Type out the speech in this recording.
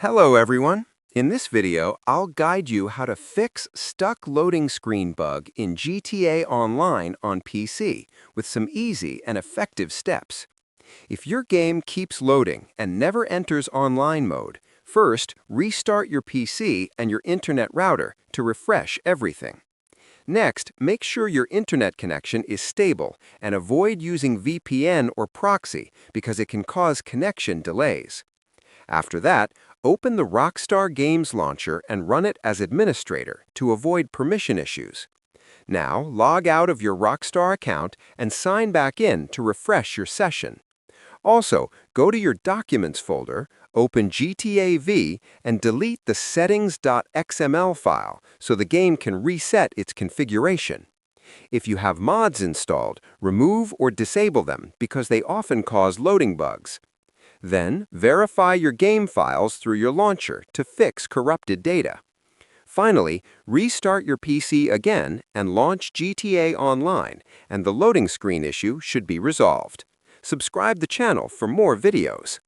Hello everyone! In this video, I'll guide you how to fix stuck loading screen bug in GTA Online on PC with some easy and effective steps. If your game keeps loading and never enters online mode, first restart your PC and your internet router to refresh everything. Next, make sure your internet connection is stable and avoid using VPN or proxy because it can cause connection delays. After that, open the Rockstar Games Launcher and run it as administrator to avoid permission issues. Now, log out of your Rockstar account and sign back in to refresh your session. Also, go to your Documents folder, open GTA V, and delete the settings.xml file so the game can reset its configuration. If you have mods installed, remove or disable them because they often cause loading bugs. Then, verify your game files through your launcher to fix corrupted data. Finally, restart your PC again and launch GTA Online, and the loading screen issue should be resolved. Subscribe the channel for more videos.